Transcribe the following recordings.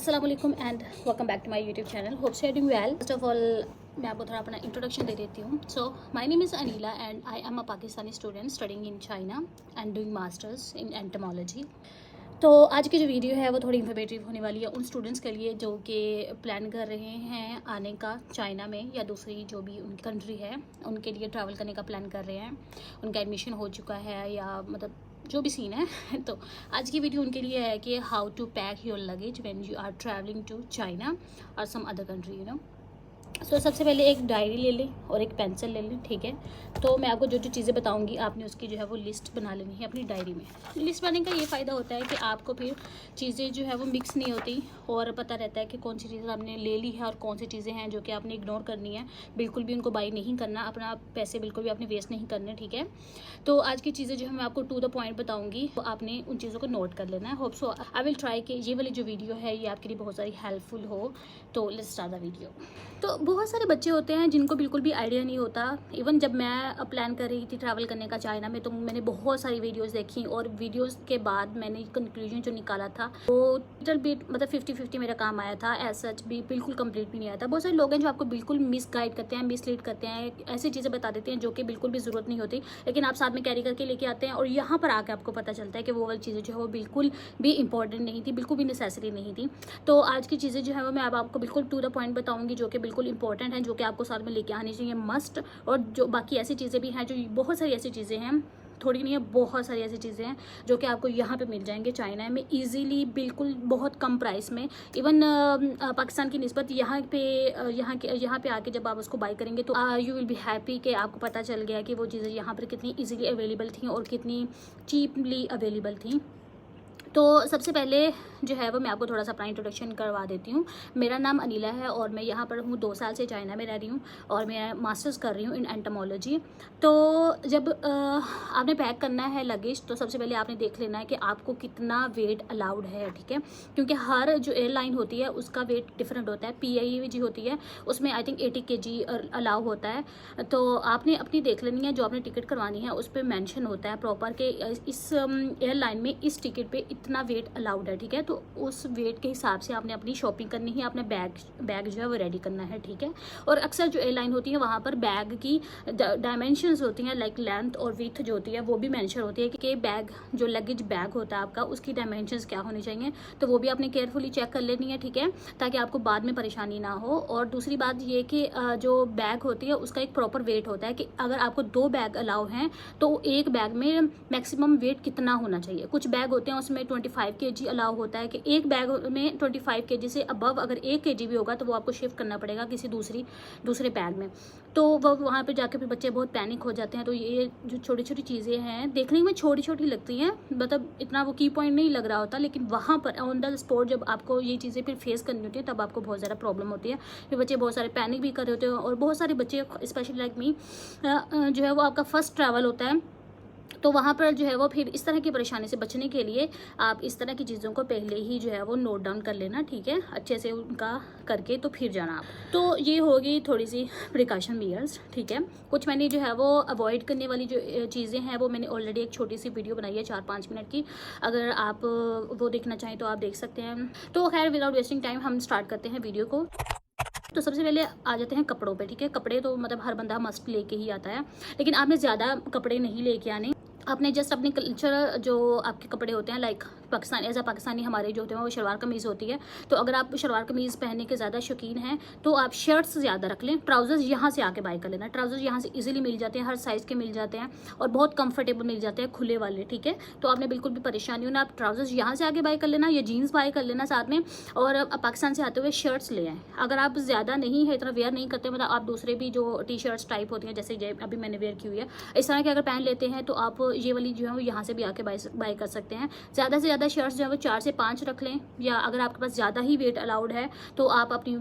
अस्सलामुअलैकुम and welcome back to my YouTube channel. Hope so doing well. First of all मैं आपको थोड़ा अपना इंट्रोडक्शन दे देती हूँ। So my name is Aneela and I am a Pakistani student studying in China and doing masters in entomology. तो आज की जो वीडियो है वो थोड़ी इन्फॉर्मेटिव होने वाली है उन स्टूडेंट्स के लिए जो कि प्लान कर रहे हैं आने का चाइना में या दूसरी जो भी उनकी कंट्री है उनके लिए ट्रैवल करने का प्लान कर रहे हैं। उनका एडमिशन हो चुका है या मतलब जो भी सीन है। तो आज की वीडियो उनके लिए है कि how to pack your luggage when you are travelling to China or some other country you know. So सबसे पहले एक डायरी ले लें और एक पेंसिल ले लें, ठीक है। तो मैं आपको जो जो चीज़ें बताऊंगी आपने उसकी जो है वो लिस्ट बना लेनी है अपनी डायरी में। लिस्ट बनाने का ये फ़ायदा होता है कि आपको फिर चीज़ें जो है वो मिक्स नहीं होती और पता रहता है कि कौन सी चीज़ें आपने ले ली है और कौन सी चीज़ें हैं जो कि आपने इग्नोर करनी है। बिल्कुल भी उनको बाई नहीं करना, अपना पैसे बिल्कुल भी आपने वेस्ट नहीं करने, ठीक है। तो आज की चीज़ें जो है मैं आपको टू द पॉइंट बताऊँगी, तो आपने उन चीज़ों को नोट कर लेना है। Hope so I will try कि ये वाली जो वीडियो है ये आपके लिए बहुत सारी हेल्पफुल हो। तो लेट्स स्टार्ट द वीडियो। तो बहुत सारे बच्चे होते हैं जिनको बिल्कुल भी आइडिया नहीं होता। इवन जब मैं प्लान कर रही थी ट्रैवल करने का चाइना में तो मैंने बहुत सारी वीडियोस देखी और वीडियोस के बाद मैंने कंक्लूजन जो निकाला था वो लिटिल बिट मतलब 50-50 मेरा काम आया था। एज सच भी बिल्कुल कंप्लीट भी नहीं आया था। बहुत सारे लोग हैं जो आपको बिल्कुल मिस गाइड करते हैं, मिसलीड करते हैं, ऐसी चीज़ें बता देते हैं जो कि बिल्कुल भी ज़रूरत नहीं होती, लेकिन आप साथ में कैरी करके लेके आते हैं और यहाँ पर आके आपको पता चलता है कि वो वाली चीज़ें जो है वो बिल्कुल भी इंपॉर्टेंट नहीं थी, बिल्कुल भी नेसेसरी नहीं थी। तो आज की चीज़ें जो है वो मैं अब आपको बिल्कुल टू द पॉइंट बताऊँगी जो कि बिल्कुल इंपॉर्टेंट हैं, जो कि आपको साथ में लेके आनी चाहिए मस्ट। और जो बाकी ऐसी चीज़ें भी हैं, जो बहुत सारी ऐसी चीज़ें हैं, थोड़ी नहीं है बहुत सारी ऐसी चीज़ें हैं जो कि आपको यहाँ पे मिल जाएंगे चाइना में इजीली, बिल्कुल बहुत कम प्राइस में। इवन पाकिस्तान की निस्बत यहाँ पे आके जब आप उसको बाई करेंगे तो यू विल बी हैप्पी कि आपको पता चल गया कि वो चीज़ें यहाँ पर कितनी ईजीली अवेलेबल थी और कितनी चीपली अवेलेबल थी। तो सबसे पहले जो है वो मैं आपको थोड़ा सा अपना इंट्रोडक्शन करवा देती हूँ। मेरा नाम अनीला है और मैं यहाँ पर हूँ 2 साल से चाइना में रह रही हूँ और मैं मास्टर्स कर रही हूँ इन एंटोमोलॉजी। तो जब आपने पैक करना है लगेज तो सबसे पहले आपने देख लेना है कि आपको कितना वेट अलाउड है, ठीक है। क्योंकि हर जो एयरलाइन होती है उसका वेट डिफरेंट होता है। PIE होती है उसमें आई थिंक 80 kg अलाउ होता है। तो आपने अपनी देख लेनी है, जो आपने टिकट करवानी है उस पर मैंशन होता है प्रॉपर कि इस एयरलाइन में इस टिकट पर इतना वेट अलाउड है, ठीक है। तो उस वेट के हिसाब से आपने अपनी शॉपिंग करनी है, अपना बैग जो है वो रेडी करना है, ठीक है। और अक्सर जो एयरलाइन होती है वहाँ पर बैग की डायमेंशंस होती हैं, लाइक लेंथ और विड्थ जो होती है वो भी मेंशन होती है कि बैग जो लगेज बैग होता है आपका उसकी डायमेंशंस क्या होनी चाहिए। तो वो भी आपने केयरफुली चेक कर लेनी है, ठीक है, ताकि आपको बाद में परेशानी ना हो। और दूसरी बात ये कि जो बैग होती है उसका एक प्रॉपर वेट होता है कि अगर आपको 2 बैग अलाउ हैं तो एक बैग में मैक्सिमम वेट कितना होना चाहिए। कुछ बैग होते हैं उसमें 25 kg अलाउ होता है कि एक बैग में 25 kg से अबव अगर 1 kg भी होगा तो वो आपको शिफ्ट करना पड़ेगा किसी दूसरे बैग में। तो वो वहाँ पे जाके फिर बच्चे बहुत पैनिक हो जाते हैं। तो ये जो छोटी छोटी चीज़ें हैं देखने में छोटी छोटी लगती हैं, मतलब इतना वो की पॉइंट नहीं लग रहा होता, लेकिन वहाँ पर ऑन द स्पॉट जब आपको ये चीज़ें फिर फेस करनी होती है तब आपको बहुत ज़्यादा प्रॉब्लम होती है। फिर बच्चे बहुत सारे पैनिक भी कर रहे होते हैं और बहुत सारे बच्चे स्पेशली लाइक मी जो है वो आपका फर्स्ट ट्रैवल होता है तो वहाँ पर जो है वो फिर इस तरह की परेशानी से बचने के लिए आप इस तरह की चीज़ों को पहले ही जो है वो नोट डाउन कर लेना, ठीक है, अच्छे से उनका करके तो फिर जाना आप। तो ये होगी थोड़ी सी प्रिकॉशन मेजर्स, ठीक है। कुछ मैंने जो है वो अवॉइड करने वाली जो चीज़ें हैं वो मैंने ऑलरेडी एक छोटी सी वीडियो बनाई है 4-5 मिनट की, अगर आप वो देखना चाहें तो आप देख सकते हैं। तो खैर विदाउट वेस्टिंग टाइम हम स्टार्ट करते हैं वीडियो को। तो सबसे पहले आ जाते हैं कपड़ों पे, ठीक है। कपड़े तो मतलब हर बंदा मस्ट लेके ही आता है, लेकिन आपने ज़्यादा कपड़े नहीं लेके आने। आपने जस्ट अपने कल्चर जो आपके कपड़े होते हैं like Pakistan as a Pakistani हमारे जो होते हैं वो शलवार कमीज़ होती है। तो अगर आप शलवार कमीज़ पहनने के ज़्यादा शौकीन हैं तो आप शर्ट्स ज़्यादा रख लें। ट्राउज़र्स यहाँ से आके बाय कर लेना। ट्राउज़र्स यहाँ से इजीली मिल जाते हैं, हर साइज़ के मिल जाते हैं और बहुत कंफर्टेबल मिल जाते हैं, खुले वाले, ठीक है। तो आपने बिल्कुल भी परेशानी होना, आप ट्राउज़र्स यहाँ से आके बाय कर लेना या जीन्स बाय कर लेना साथ में। और पाकिस्तान से आते हुए शर्ट्स ले आएँ। अगर आप ज़्यादा नहीं है, इतना वेयर नहीं करते, मतलब आप दूसरे भी जो T-शर्ट्स टाइप होती हैं जैसे अभी मैंने वेयर की हुई है इस तरह के अगर पहन लेते हैं तो आप ये वाली जो है यहाँ से भी आके बाय कर सकते हैं। ज़्यादा से ज़्यादा शर्ट्स जो है वो 4 से 5 रख लें, या अगर आपके पास ज़्यादा ही वेट अलाउड है तो आप अपनी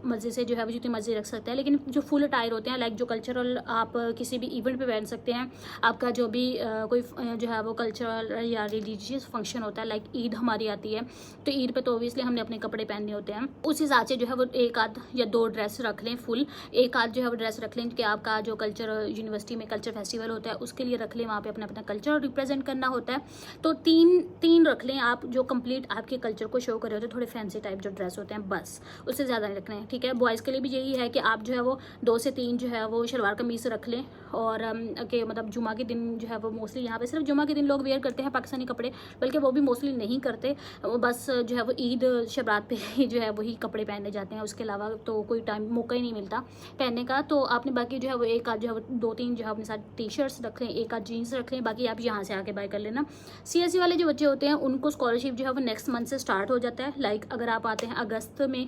मर्ज़ी से जो है वो जितनी मर्ज़ी रख सकते हैं। लेकिन जो फुल अटायर होते हैं लाइक जो कल्चरल आप किसी भी इवेंट पे पहन सकते हैं, आपका जो भी कोई जो है वो कल्चरल या रिलीजियस फंक्शन होता है, लाइक ईद हमारी आती है तो ईद पे तो ओबियसली हमने अपने कपड़े पहनने होते हैं, उस हिसाब से जो है वो 1 आध या 2 ड्रेस रख लें, फुल 1 आध जो है वो ड्रेस रख लें कि आपका जो कल्चर यूनिवर्सिटी में कल्चर फेस्टिवल होता है उसके लिए रख लें, वहाँ पे अपना अपना कल्चर रिप्रेजेंट करना होता है। तो तीन रख लें आप, जो कंप्लीट आपके कल्चर को शो कर रहे होते हैं, थोड़े फैंसी टाइप जो ड्रेस होते हैं, बस उससे ज़्यादा नहीं रखने हैं, ठीक है। बॉयज़ के लिए भी यही है कि आप जो है वो 2 से 3 जो है वो शलवार कमीज़ रख लें, और कि मतलब जुमा के दिन जो है वो मोस्टली यहाँ पे सिर्फ जुमा के दिन लोग वेयर करते हैं पाकिस्तानी कपड़े, बल्कि वो भी मोस्टली नहीं करते, बस जो है वो ईद शबरात पे ही जो है वही कपड़े पहने जाते हैं, उसके अलावा तो कोई टाइम मौका ही नहीं मिलता पहनने का। तो आपने बाकी जो है वो एक आध जो है वो 2-3 जो है अपने साथ टी शर्ट्स रख लें, एक आध जीन्स रख लें, बाकी आप यहाँ से आके बाय कर लेना। CSE वाले जो बच्चे होते हैं उनको स्कॉलरशिप जो है वो नेक्स्ट मंथ से स्टार्ट हो जाता है। लाइक अगर आप आते हैं अगस्त में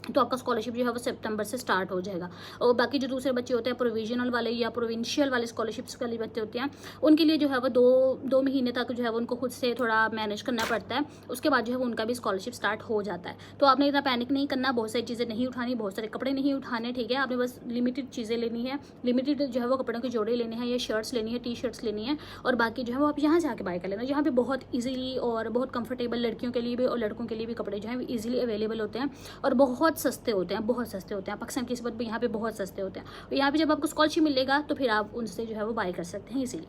तो आपका स्कॉलरशिप जो है वो सितंबर से स्टार्ट हो जाएगा। और बाकी जो दूसरे बच्चे होते हैं प्रोविजनल वाले या प्रोविंशियल वाले स्कॉलरशिप्स वाले बच्चे होते हैं, उनके लिए जो है वो दो महीने तक जो है वो उनको खुद से थोड़ा मैनेज करना पड़ता है, उसके बाद जो है वो उनका भी स्कॉलरशिप स्टार्ट हो जाता है। तो आपने इतना पैनिक नहीं करना, बहुत सारी चीज़ें नहीं उठानी, बहुत सारे कपड़े नहीं उठाने, ठीक है। आपने बस लिमिटेड चीज़ें लेनी है, लिमिटेड जो है वो कपड़ों के जोड़े लेने हैं, या शर्ट्स लेनी है, टी शर्ट्स लेनी है, और बाकी जो है वो आप यहाँ से आके बाय कर लेना। यहाँ पे बहुत ईजिली और बहुत कंफर्टेबल लड़कियों के लिए भी और लड़कों के लिए भी कपड़े जो है ईजिली अवेलेबल होते हैं, और बहुत सस्ते होते हैं, बहुत सस्ते होते हैं। पाकिस्तान की निस्बत भी यहाँ पे बहुत सस्ते होते हैं। और यहाँ पे जब आपको स्कॉलरशिप मिलेगा तो फिर आप उनसे जो है वो बाय कर सकते हैं इजीली।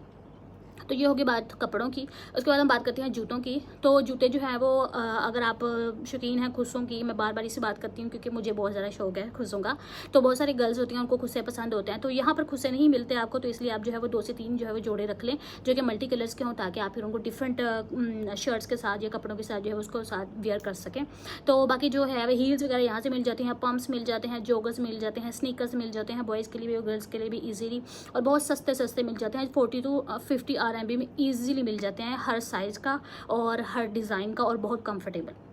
तो ये होगी बात कपड़ों की। उसके बाद हम बात करते हैं जूतों की। तो जूते जो है वो अगर आप शौकीन हैं खुशों की, मैं बार बार इसी बात करती हूँ क्योंकि मुझे बहुत ज़्यादा शौक है खुशों का, तो बहुत सारी गर्ल्स होती हैं उनको खुस्से पसंद होते हैं, तो यहाँ पर खुस्से नहीं मिलते आपको, तो इसलिए आप जो है वो 2 से 3 जो है वो जोड़े रख लें जो कि मल्टी कलर्स के हों, ताकि आप फिर उनको डिफरेंट शर्ट्स के साथ या कपड़ों के साथ जो है उसको साथ वेयर कर सकें। तो बाकी जो है हील्स वगैरह यहाँ से मिल जाती हैं, पम्प्स मिल जाते हैं, जोगर्स मिल जाते हैं, स्नीकर्स मिल जाते हैं, बॉयज़ के लिए भी और गर्ल्स के लिए भी ईजीली, और बहुत सस्ते सस्ते मिल जाते हैं। 40 to 50 RMB में ईजिली मिल जाते हैं, हर साइज़ का और हर डिज़ाइन का, और बहुत कंफर्टेबल।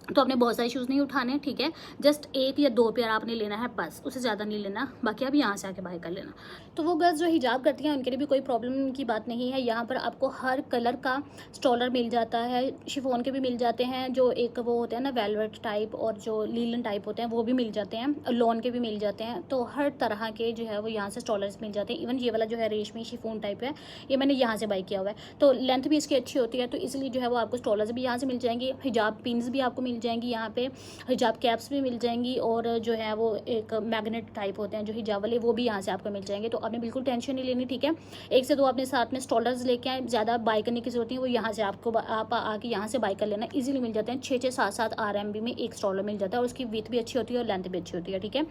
तो आपने बहुत सारे शूज़ नहीं उठाने, ठीक है, जस्ट 1 या 2 पेयर आपने लेना है बस, उससे ज़्यादा नहीं लेना, बाकी आप यहाँ से आके बाय कर लेना। तो वो गर्ल्स जो हिजाब करती हैं उनके लिए भी कोई प्रॉब्लम की बात नहीं है। यहाँ पर आपको हर कलर का स्टॉलर मिल जाता है, शिफॉन के भी मिल जाते हैं, जो एक वो होते हैं ना वेलवेट टाइप, और जो लीलन टाइप होते हैं वो भी मिल जाते हैं, लॉन के भी मिल जाते हैं। तो हर तरह के जो है वो यहाँ से स्टॉलर्स मिल जाते हैं। इवन ये वाला जो है रेशमी शिफॉन टाइप है, ये मैंने यहाँ से बाय किया हुआ है, तो लेंथ भी इसकी अच्छी होती है, तो इसलिए जो है वो आपको स्टॉलर्स भी यहाँ से मिल जाएंगे, हिजाब पिन्स भी आपको मिल जाएंगी, यहाँ पे हिजाब कैप्स भी मिल जाएंगी, और जो है वो एक मैग्नेट टाइप होते हैं जो हिजाब वाले, वो भी यहाँ से आपको मिल जाएंगे। तो आपने बिल्कुल टेंशन नहीं लेनी, ठीक है। 1 से 2 अपने साथ में स्टॉलर्स लेके आए, ज़्यादा बाय करने की जरूरत नहीं है, वो यहाँ से आपको आप आके यहाँ से बाय कर लेना, इजीली मिल जाते हैं। 6-6 7-7 RMB में एक स्टॉलर मिल जाता है, और उसकी विड्थ भी अच्छी होती है और लेंथ भी अच्छी होती है, ठीक है।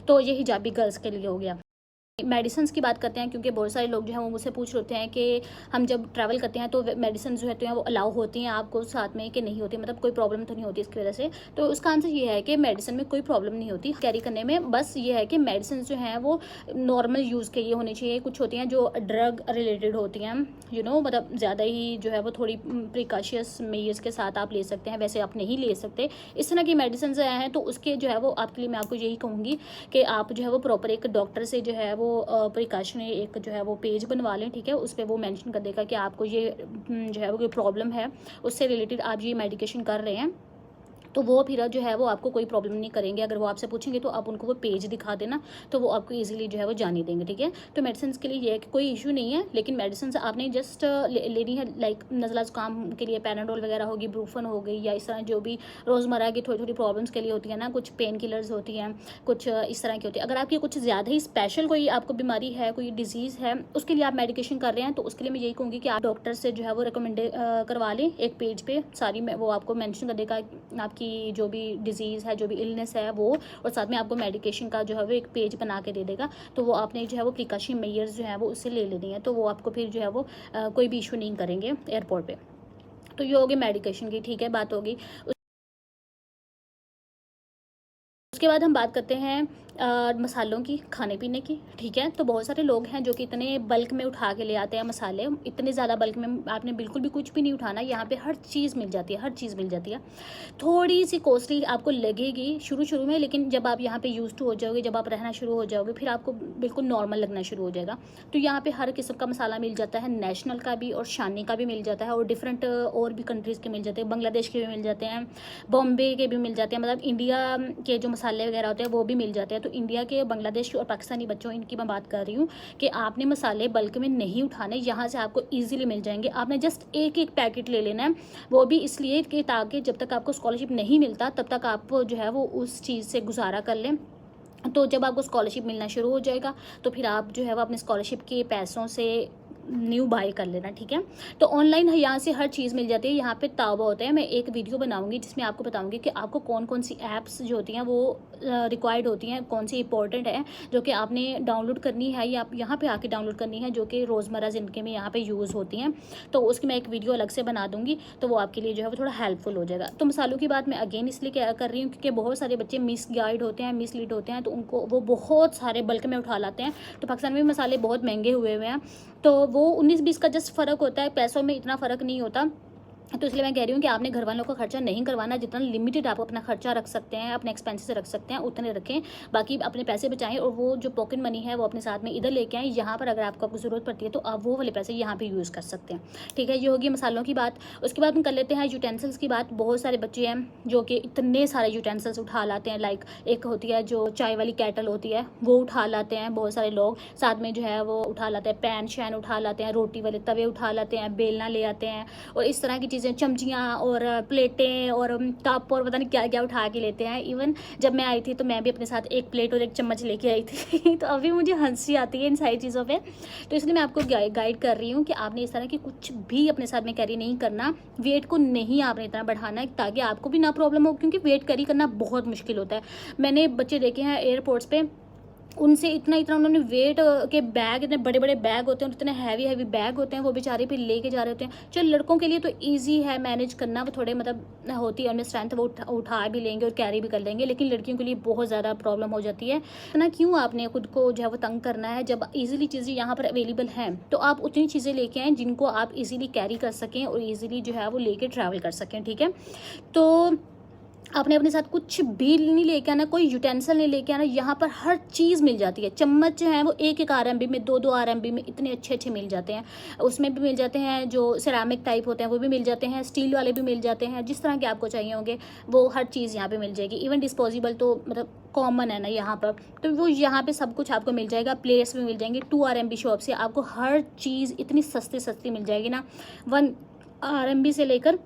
तो ये हिजाबी गर्ल्स के लिए हो गया। मेडिसिन की बात करते हैं, क्योंकि बहुत सारे लोग जो है वो मुझसे पूछ रहे होते हैं कि हम जब ट्रैवल करते हैं तो मेडिसिन जो है तो वो अलाउ होती हैं आपको साथ में कि नहीं होती, मतलब कोई प्रॉब्लम तो नहीं होती इसकी वजह से। तो उसका आंसर ये है कि मेडिसिन में कोई प्रॉब्लम नहीं होती कैरी करने में, बस ये है कि मेडिसिन जो हैं वो नॉर्मल यूज़ के लिए होनी चाहिए। कुछ होती हैं जो ड्रग रिलेटेड होती हैं, मतलब ज़्यादा ही जो है वो थोड़ी प्रिकॉशियस मेजर्स के साथ आप ले सकते हैं, वैसे आप नहीं ले सकते। इस तरह की मेडिसिन हैं तो उसके जो है वो आपके लिए मैं आपको यही कहूँगी कि आप जो है वो प्रॉपर एक डॉक्टर से जो है वो प्रिकॉशनरी एक जो है वो पेज बनवा लें, ठीक है। उस पर वो मेंशन कर देगा कि आपको ये जो है वो कोई प्रॉब्लम है, उससे रिलेटेड आप ये मेडिकेशन कर रहे हैं, तो वो फिर जो है वो आपको कोई प्रॉब्लम नहीं करेंगे। अगर वो आपसे पूछेंगे तो आप उनको वो पेज दिखा देना, तो वो आपको इजीली जो है वो जाने देंगे, ठीक है। तो मेडिसिन के लिए ये है कि कोई इशू नहीं है, लेकिन मेडिसिन आपने जस्ट लेनी है, लाइक नज़ला ज़ुकाम के लिए पैनाडोल वगैरह होगी, ब्रूफन हो गई, या इस तरह जो भी रोज़मर्रा की थोड़ी थोड़ी प्रॉब्लम्स के लिए होती है ना, कुछ पेन किलर्स होती हैं, कुछ इस तरह की होती है। अगर आपकी कुछ ज़्यादा ही स्पेशल कोई आपको बीमारी है, कोई डिजीज़ है, उसके लिए आप मेडिकेशन कर रहे हैं, तो उसके लिए मैं यही कहूँगी कि आप डॉक्टर से जो है वो रिकमेंड करवा लें। एक पेज पे सारी वो आपको मेंशन कर देगा आपकी जो भी डिजीज़ है, जो भी इलनेस है वो, और साथ में आपको मेडिकेशन का जो है वो एक पेज बना के दे देगा। तो वो आपने जो है वो प्रिकॉशन मेजर्स जो है वो उससे ले लेनी है, तो वो आपको फिर जो है वो कोई भी इशू नहीं करेंगे एयरपोर्ट पे। तो ये होगी मेडिकेशन की, ठीक है, बात होगी। उसके बाद हम बात करते हैं मसालों की, खाने पीने की, ठीक है। तो बहुत सारे लोग हैं जो कि इतने बल्क में उठा के ले आते हैं मसाले, इतने ज़्यादा बल्क में आपने बिल्कुल भी कुछ भी नहीं उठाना। यहाँ पे हर चीज़ मिल जाती है, हर चीज़ मिल जाती है। थोड़ी सी कॉस्टली आपको लगेगी शुरू में, लेकिन जब आप यहाँ पे यूज टू हो जाओगे, जब आप रहना शुरू हो जाओगे, फिर आपको बिल्कुल नॉर्मल लगना शुरू हो जाएगा। तो यहाँ पर हर किस्म का मसाला मिल जाता है, नेशनल का भी और शानी का भी मिल जाता है, और डिफरेंट और भी कंट्रीज़ के मिल जाते हैं, बांग्लादेश के भी मिल जाते हैं, बॉम्बे के भी मिल जाते हैं, मतलब इंडिया के जो मसाले वगैरह होते हैं वो भी मिल जाते हैं। तो इंडिया के, बांग्लादेश के और पाकिस्तानी बच्चों, इनकी मैं बात कर रही हूँ कि आपने मसाले बल्क में नहीं उठाने, यहाँ से आपको इजीली मिल जाएंगे। आपने जस्ट एक पैकेट ले लेना है, वो भी इसलिए कि ताकि जब तक आपको स्कॉलरशिप नहीं मिलता तब तक आप जो है वो उस चीज़ से गुजारा कर लें। तो जब आपको स्कॉलरशिप मिलना शुरू हो जाएगा तो फिर आप जो है वो अपने स्कॉलरशिप के पैसों से न्यू बाय कर लेना, ठीक है। तो ऑनलाइन यहाँ से हर चीज़ मिल जाती है, यहाँ पे ताबा होता है। मैं एक वीडियो बनाऊंगी जिसमें आपको बताऊंगी कि आपको कौन कौन सी ऐप्स जो होती हैं वो रिक्वायर्ड होती हैं, कौन सी इंपॉर्टेंट है जो कि आपने डाउनलोड करनी है या आप यहाँ पे आके डाउनलोड करनी है, जो कि रोज़मर्रा ज़िंदगी में यहाँ पे यूज़ होती हैं। तो उसकी मैं एक वीडियो अलग से बना दूँगी, तो वो आपके लिए जो है वो थोड़ा हेल्पफुल हो जाएगा। तो मसालों की बात मैं अगेन इसलिए क्या कर रही हूँ क्योंकि बहुत सारे बच्चे मिस गाइड होते हैं, मिसलीड होते हैं, तो उनको वो बहुत सारे बल्क में उठा लाते हैं। तो पाकिस्तान में मसाले बहुत महंगे हुए हैं, तो वो 19-20 का जस्ट फ़र्क होता है, पैसों में इतना फ़र्क नहीं होता। तो इसलिए मैं कह रही हूँ कि आपने घर वालों का खर्चा नहीं करवाना, जितना लिमिटेड आप अपना खर्चा रख सकते हैं, अपने एक्सपेंसेस रख सकते हैं उतने रखें, बाकी अपने पैसे बचाएं और वो जो पॉकेट मनी है वो अपने साथ में इधर लेके आएँ। यहाँ पर अगर आपको ज़रूरत पड़ती है तो आप वो वाले पैसे यहाँ पे यूज़ कर सकते हैं, ठीक है। ये होगी मसालों की बात। उसके बाद हम कर लेते हैं यूटेंसिल्स की बात। बहुत सारे बच्चे हैं जो कि इतने सारे यूटेंसिल्स उठा लाते हैं, लाइक एक होती है जो चाय वाली कैटल होती है वो उठा लाते हैं बहुत सारे लोग, साथ में जो है वो उठा लाते हैं पैन शैन उठा लाते हैं, रोटी वाले तवे उठा लाते हैं, बेलना ले आते हैं और इस तरह की चीज़ें, चमचियाँ और प्लेटें और कप और पता नहीं क्या क्या उठा के लेते हैं। इवन जब मैं आई थी तो मैं भी अपने साथ एक प्लेट और एक चम्मच लेके आई थी तो अभी मुझे हंसी आती है इन सारी चीज़ों पे। तो इसलिए मैं आपको गाइड कर रही हूँ कि आपने इस तरह की कुछ भी अपने साथ में कैरी नहीं करना, वेट को नहीं आपने इतना बढ़ाना है ताकि आपको भी ना प्रॉब्लम हो, क्योंकि वेट कैरी करना बहुत मुश्किल होता है। मैंने बच्चे देखे हैं एयरपोर्ट्स पे, उनसे इतना उन्होंने वेट के बैग, इतने बड़े बड़े बैग होते हैं, इतने हैवी बैग होते हैं, वो बेचारे भी लेके जा रहे होते हैं। चलो लड़कों के लिए तो इजी है मैनेज करना, वो थोड़े मतलब होती है उनमें स्ट्रेंथ, वो उठा भी लेंगे और कैरी भी कर लेंगे, लेकिन लड़कियों के लिए बहुत ज़्यादा प्रॉब्लम हो जाती है ना। क्यों आपने खुद को जो है वो तंग करना है, जब ईजिली चीज़ें यहाँ पर अवेलेबल हैं तो आप उतनी चीज़ें लेके आएँ जिनको आप ईजिली कैरी कर सकें और ईजिली जो है वो लेके ट्रैवल कर सकें, ठीक है। तो आपने अपने साथ कुछ भी नहीं लेके आना, कोई यूटेंसिल नहीं लेके आना, यहाँ पर हर चीज़ मिल जाती है। चम्मच जो है वो 1-1 RMB में, 2-2 RMB में इतने अच्छे मिल जाते हैं। उसमें भी मिल जाते हैं जो सिरामिक टाइप होते हैं वो भी मिल जाते हैं, स्टील वाले भी मिल जाते हैं, जिस तरह के आपको चाहिए होंगे वो हर चीज़ यहाँ पे मिल जाएगी। इवन डिस्पोजेबल तो मतलब कॉमन है ना यहाँ पर, तो वो यहाँ पे सब कुछ आपको मिल जाएगा। प्लेट्स भी मिल जाएंगे। 2 RMB शॉप से आपको हर चीज़ इतनी सस्ती मिल जाएगी ना। 1 RMB से लेकर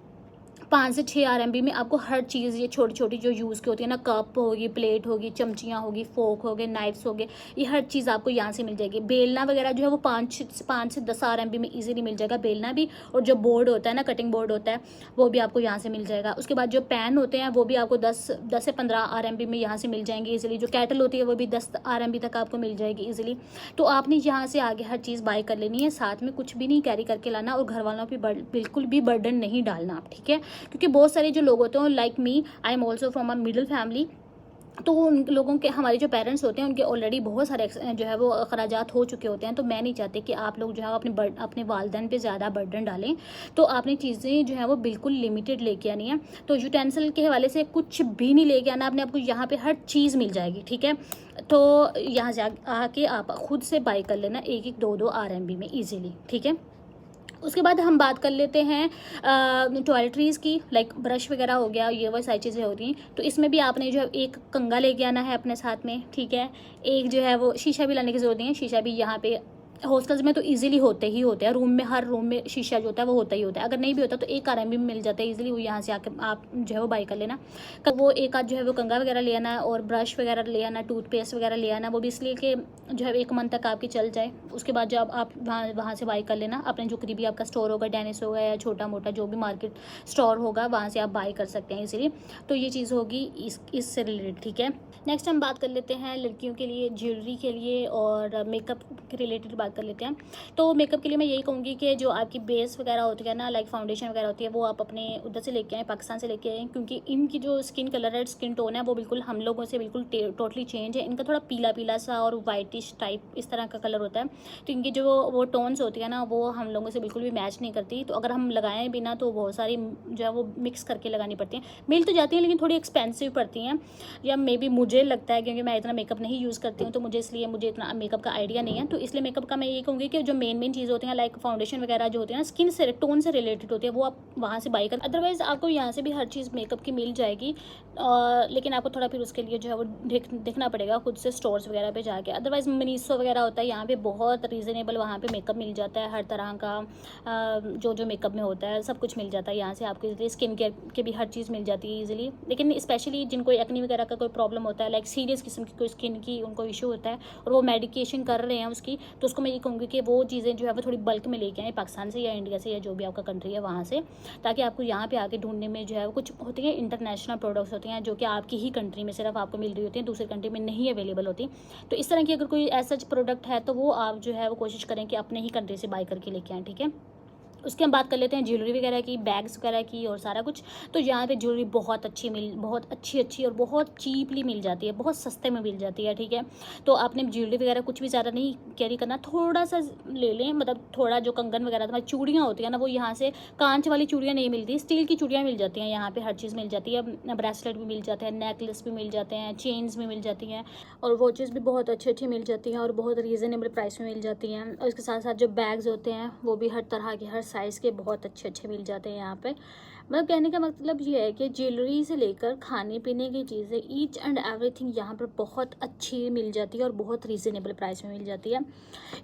5 से 6 RMB में आपको हर चीज़, ये छोटी छोटी जो यूज़ की होती है ना, कप होगी, प्लेट होगी, चमचियाँ होगी, फोक हो गए, नाइफ्स हो गए, ये हर चीज़ आपको यहाँ से मिल जाएगी। बेलना वगैरह जो है वो 5 से 10 RMB में इजीली मिल जाएगा, बेलना भी। और जो बोर्ड होता है ना, कटिंग बोर्ड होता है, वो भी आपको यहाँ से मिल जाएगा। उसके बाद जो पैन होते हैं वो भी आपको 10 से 15 RMB में यहाँ से मिल जाएंगे ईजिली। जो कैटल होती है वो भी 10 RMB तक आपको मिल जाएगी ईजिली। तो आपने यहाँ से आगे हर चीज़ बाय कर लेनी है, साथ में कुछ भी नहीं कैरी करके लाना और घर वालों पर बिल्कुल भी बर्डन नहीं डालना आप, ठीक है। क्योंकि बहुत सारे जो लोग होते हैं like me, I am also from a middle family, तो उन लोगों के, हमारे जो पेरेंट्स होते हैं उनके ऑलरेडी बहुत सारे जो है वो अखराजात हो चुके होते हैं। तो मैं नहीं चाहती कि आप लोग जो है अपने वालिदैन पे ज़्यादा बर्डन डालें। तो आपने चीज़ें जो है वो बिल्कुल लिमिटेड लेके आनी है। तो यूटेंसिल के हवाले से कुछ भी नहीं लेके आना आपने, आपको यहाँ पे हर चीज़ मिल जाएगी, ठीक है। तो यहाँ से आके आप खुद से बाई कर लेना 1-1, 2-2 RMB में ईजिली, ठीक है। उसके बाद हम बात कर लेते हैं टॉयलेटरीज़ की, लाइक ब्रश वगैरह हो गया, ये वो सारी चीज़ें होती हैं। तो इसमें भी आपने जो है एक कंघा लेके आना है अपने साथ में, ठीक है। एक जो है वो शीशा भी लाने की ज़रूरत नहीं है, शीशा भी यहाँ पे हॉस्टल्स में तो इजीली होते हैं, रूम में, हर रूम में शीशा जो होता है वो होता ही होता है। अगर नहीं भी होता तो 1 RMB में मिल जाता है इजीली, वो यहाँ से आके आप जो है वो बाई कर लेना। वो एक आध जो है वो कंघा वगैरह ले आना और ब्रश वगैरह ले आना, टूथपेस्ट वगैरह ले आना, वो भी इसलिए कि जो है 1 मंथ तक आपकी चल जाए। उसके बाद जब आप वहाँ से बाई कर लेना, अपने जो करीबी आपका स्टोर होगा, डेनिस होगा या छोटा मोटा जो भी मार्केट स्टोर होगा, वहाँ से आप बाई कर सकते हैं इजीली। तो ये चीज़ होगी इससे रिलेटेड, ठीक है। नेक्स्ट हम बात कर लेते हैं लड़कियों के लिए ज्वेलरी के लिए और मेकअप के रिलेटेड बात कर लेते हैं। तो मेकअप के लिए मैं यही कहूँगी कि जो आपकी बेस वगैरह होती है ना, लाइक फाउंडेशन वगैरह होती है, वो आप अपने उधर से लेके आएँ, पाकिस्तान से लेके आएँ, क्योंकि इनकी जो स्किन कलर है, स्किन टोन है, वो बिल्कुल हम लोगों से बिल्कुल टोटली चेंज है। इनका थोड़ा पीला सा और वाइटिश टाइप इस तरह का कलर होता है। तो इनकी जो वो टोन्स होती है ना, वो हम लोगों से बिल्कुल भी मैच नहीं करती। तो अगर हम लगाएं भी ना तो बहुत सारी जो है वो मिक्स करके लगानी पड़ती हैं। मिल तो जाती हैं लेकिन थोड़ी एक्सपेंसिव पड़ती हैं, या मे बी मुझे लगता है, क्योंकि मैं इतना मेकअप नहीं यूज़ करती हूँ, तो मुझे इतना मेकअप का आइडिया नहीं है। तो इसलिए मेकअप का मैं ये कहूँगी कि जो मेन चीज़ होती हैं, लाइक फाउंडेशन वगैरह जो होती है ना, स्किन से, टोन से रिलेटेड होती है, वो आप वहाँ से बाई कर। अदरवाइज़ आपको यहाँ से भी हर चीज़ मेकअप की मिल जाएगी, लेकिन आपको थोड़ा फिर उसके लिए जो है वो देखना पड़ेगा खुद से स्टोर्स वगैरह पे जाके। अदरवाइज़ मनीसो वगैरह होता है, यहाँ पे बहुत रीज़नेबल वहाँ पे मेकअप मिल जाता है, हर तरह का जो मेकअप में होता है सब कुछ मिल जाता है यहाँ से आपको इजीली। स्किन केयर की भी हर चीज़ मिल जाती है ईजिली। लेकिन स्पेशली जिनको एक्ने वगैरह का कोई प्रॉब्लम होता है, लाइक सीरियस किस्म की कोई स्किन की उनको इशू होता है और वो मेडिकेशन कर रहे हैं उसकी, तो उसको उसको मैं ये कहूँगी कि वो चीज़ें जो है वो थोड़ी बल्क में लेके आएँ पाकिस्तान से या इंडिया से या जो भी आपका कंट्री है वहाँ से, ताकि आपको यहाँ पे आके ढूंढने में जो है वो कुछ होती है इंटरनेशनल प्रोडक्ट्स होती हैं जो कि आपकी ही कंट्री में सिर्फ आपको मिल रही होती हैं, दूसरी कंट्री में नहीं अवेलेबल होती। तो इस तरह की अगर कोई ऐसा प्रोडक्ट है तो वो आप जो है वो कोशिश करें कि अपने ही कंट्री से बाय करके लेके आएँ, ठीक है। उसके हम बात कर लेते हैं ज्वेलरी वगैरह की, बैग्स वगैरह की और सारा कुछ। तो यहाँ पे ज्वेलरी बहुत अच्छी और बहुत चीपली मिल जाती है, बहुत सस्ते में मिल जाती है, ठीक है। तो आपने ज्वेलरी वगैरह कुछ भी ज़्यादा नहीं कैरी करना, थोड़ा सा ले लें, मतलब थोड़ा जो कंगन वगैरह तुम्हारी चूड़ियाँ होती हैं ना, वो यहाँ से कांच वाली चूड़ियाँ नहीं मिलती, स्टील की चूड़ियाँ मिल जाती हैं यहाँ पर, हर चीज़ मिल जाती है। ब्रेसलेट भी मिल जाते हैं, नेकलेस भी मिल जाते हैं, चेन्स भी मिल जाती हैं और वॉचेस भी बहुत अच्छी मिल जाती हैं और बहुत रीज़नेबल प्राइस में मिल जाती हैं। और इसके साथ साथ जो बैग्स होते हैं वो भी हर तरह के, हर साइज़ के बहुत अच्छे मिल जाते हैं यहाँ पे। मतलब कहने का मतलब ये है कि ज्वेलरी से लेकर खाने पीने की चीज़ें, ईच एंड एवरीथिंग यहाँ पर बहुत अच्छी मिल जाती है और बहुत रीज़नेबल प्राइस में मिल जाती है।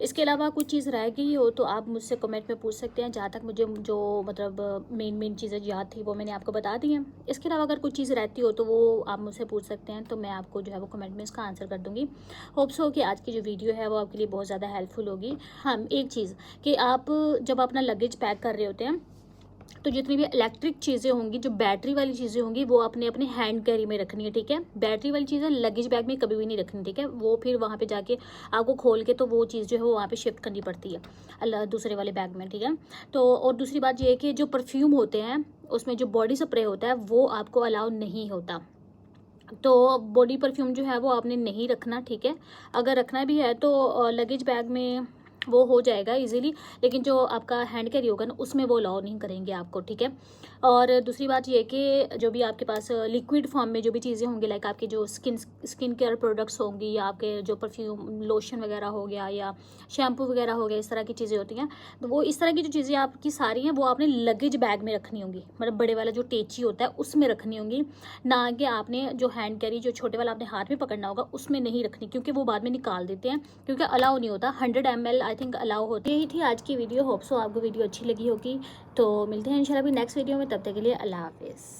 इसके अलावा कुछ चीज़ रह गई हो तो आप मुझसे कमेंट में पूछ सकते हैं। जहाँ तक मुझे जो मतलब मेन चीज़ें याद थी वो मैंने आपको बता दी हैं। इसके अलावा अगर कुछ चीज़ रहती हो तो वो आप मुझसे पूछ सकते हैं, तो मैं आपको जो है वो कमेंट में इसका आंसर कर दूँगी। होप्स हो कि आज की जो वीडियो है वो आपके लिए बहुत ज़्यादा हेल्पफुल होगी। हाँ, एक चीज़ कि आप जब अपना लगेज पैक कर रहे होते हैं तो जितनी भी इलेक्ट्रिक चीज़ें होंगी, जो बैटरी वाली चीज़ें होंगी, वो अपने अपने हैंड कैरी में रखनी है, ठीक है। बैटरी वाली चीज़ें लगेज बैग में कभी भी नहीं रखनी, ठीक है। वो फिर वहाँ पे जाके आपको खोल के तो वो चीज़ जो है वो वहाँ पे शिफ्ट करनी पड़ती है दूसरे वाले बैग में, ठीक है। तो और दूसरी बात ये है कि जो परफ्यूम होते हैं उसमें जो बॉडी स्प्रे होता है वो आपको अलाउ नहीं होता। तो बॉडी परफ्यूम जो है वो आपने नहीं रखना, ठीक है। अगर रखना भी है तो लगेज बैग में वो हो जाएगा इजीली, लेकिन जो आपका हैंड कैरी होगा ना उसमें वो अलाउ नहीं करेंगे आपको, ठीक है। और दूसरी बात ये कि जो भी आपके पास लिक्विड फॉर्म में जो भी चीज़ें होंगी, लाइक आपके जो स्किन केयर प्रोडक्ट्स होंगी या आपके जो परफ्यूम लोशन वगैरह हो गया या शैम्पू वगैरह हो गया, इस तरह की चीज़ें होती हैं, तो वो इस तरह की जो चीज़ें आपकी सारी हैं वो आपने लगेज बैग में रखनी होंगी, मतलब बड़े वाला जो टेची होता है उसमें रखनी होंगी, ना कि आपने जो हैंड कैरी जो छोटे वाला आपने हाथ में पकड़ना होगा उसमें नहीं रखनी, क्योंकि वो बाद में निकाल देते हैं, क्योंकि अलाउ नहीं होता। 100 ml आई थिंक अलाउ होती। यही थी आज की वीडियो। होप सो आपको वीडियो अच्छी लगी होगी। तो मिलते हैं इंशाल्लाह भी नेक्स्ट वीडियो में, तब तक के लिए अल्लाह हाफिज़।